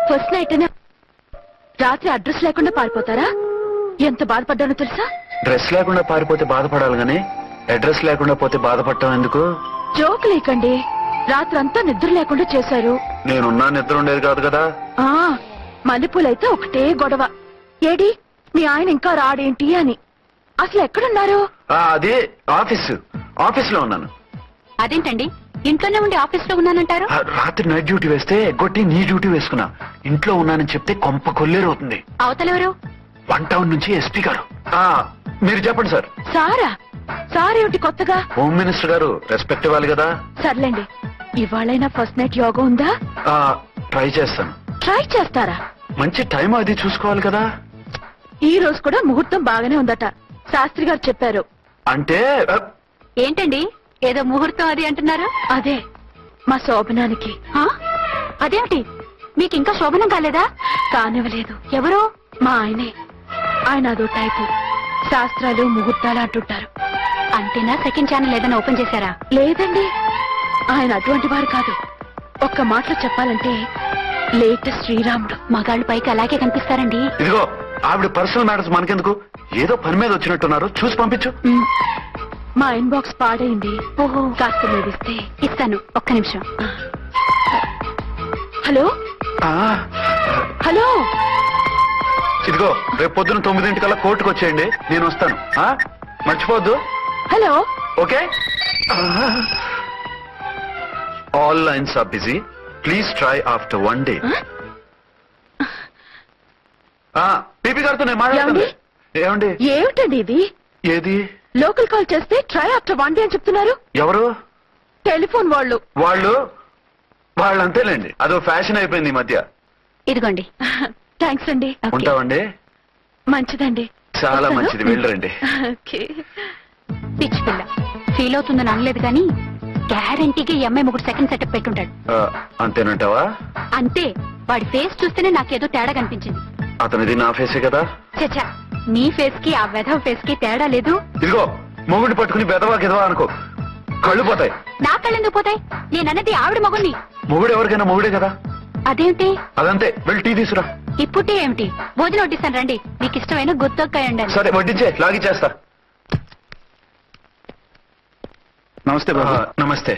First night రాత్రి address లేకుండా పారిపోతారా? ఎంత బాధపడ్డానో తెలుసా? డ్రెస్ లేకుండా పారిపోతే బాధపడాలి గానీ అడ్రస్ లేకుండా పోతే బాధపడటం ఎందుకు? జోక్ లేకండి. రాత్రంతా నిద్ర లేకుండా చేశారు. నేనున్నా నిద్ర ఉండేది కాదు కదా. మల్లెపూలైతే ఒకటే గొడవ. ఏడి మీ ఆయన ఇంకా రాడేంటి అని. అసలు ఎక్కడున్నారు? అది ఆఫీస్ లో ఉన్నాను. అదేంటండి ఇంట్లోనే ఉండి ఆఫీస్ లో ఉన్నానంటారు? రాత్రి నైట్ డ్యూటీ వేస్తే ఎగ్గొట్టి నీ డ్యూటీ వేసుకున్నా. ఇంట్లో ఉన్నానని చెప్తే కొంప కొల్లేరవుతుంది. అవతలెవరు? 1 టౌన్ నుంచి ఎస్పీ గారు. మీరు చెప్పండి సార్. సారా? సారేమిటి కొత్తగా? హోమ్ మినిస్టర్ గారు, రెస్పెక్ట్ ఇవ్వాలి కదా. సర్లేండి, ఇవాళైనా ఫస్ట్ నైట్ యోగా ఉందా? ట్రై చేస్తాను. ట్రై చేస్తారా? మంచి టైం అది చూసుకోవాలి కదా. ఈ రోజు కూడా ముహూర్తం బాగానే ఉందట, శాస్త్రి గారు చెప్పారు. అంటే ఏంటండి ఏదో ముహూర్తం అది అంటున్నారు? అదే మా శోభనానికి. అదేమిటి మీకు ఇంకా శోభనం కాలేదా? కానివ్వలేదు. ఎవరు? మా ఆయనే. ఆయన అదో టైపు, శాస్త్రాలు ముహూర్తాలు అంటుంటారు. అంతేనా? సెకండ్ ఛానల్ ఏదైనా ఓపెన్ చేశారా? లేదండి, ఆయన అటువంటి వారు కాదు. ఒక్క మాటలో చెప్పాలంటే లేటెస్ట్ శ్రీరాముడు. మగాళ్ళు పైకి అలాగే కనిపిస్తారండి. ఇదిగో ఆవిడ పర్సనల్ మ్యాటర్స్ మనకెందుకు, ఏదో పని మీద వచ్చినట్టున్నారు, చూసి పంపించు. మా ఇన్బాక్స్ పాడైంది. ఓహో, కాస్త మీదిస్తే ఇస్తాను. ఒక్క నిమిషం. హలో హలో, ఇదిగో రేపు పొద్దున 9 కోర్టుకు వచ్చేయండి, నేను వస్తాను. మర్చిపోవద్దు. Hello. Okay. All lines are busy, please try after 1 day. PP గారితో నేను మాట్లాడండి. ఏమండి? ఏమిటండి ఇది? ఏది? లోకల్ కాల్ చేస్తే ట్రై ఆఫ్టర్ 1 day అని చెప్తున్నారు. ఎవరు? టెలిఫోన్ వాళ్ళు. వాళ్ళు అంతేలేండి, అదో ఫ్యాషన్ అయిపోయింది ఈ మధ్య. ఇదిగోండి. థ్యాంక్స్ అండి. ఉంటామండి. మంచిదండి. చాలా మంచిది, వెళ్ళరండి. పిచ్చి పిల్ల ఫీల్ అవుతుందని అనలేదు కానీ గ్యారంటీగా ఈ అమ్మాయి ముగ్గురు సెకండ్ సెటప్ పెట్టుంటాడు. అంతేనంటావా? అంతే. వాడి ఫేస్ చూస్తేనే నాకేదో తేడా కనిపించింది. అతనిది నా ఫేసే కదా. చచ్చా, నీ ఫేస్ కి ఆ వెధవ ఫేస్ కి తేడా లేదు. ఇదిగో మొగుడిని పట్టుకుని బెదవా గిదవా అనుకో, కళ్ళు పోతాయి. నా కళ్ళు ఎందుకు పోతాయి? నేనన్నది ఆవిడ మొగుడిని. మొగుడు ఎవరికైనా మొగుడే కదా. అదేంటి? అదంతే, వెళ్ళి టీ తీసురా. ఇప్పుడు ఏమిటి? భోజనం వడ్డిస్తాను రండి. మీకు ఇష్టమైన గుత్తొక్కాయ ఉండాలి. సరే వడ్డించే, లాగిచ్చేస్తా. నమస్తే బాబు. నమస్తే.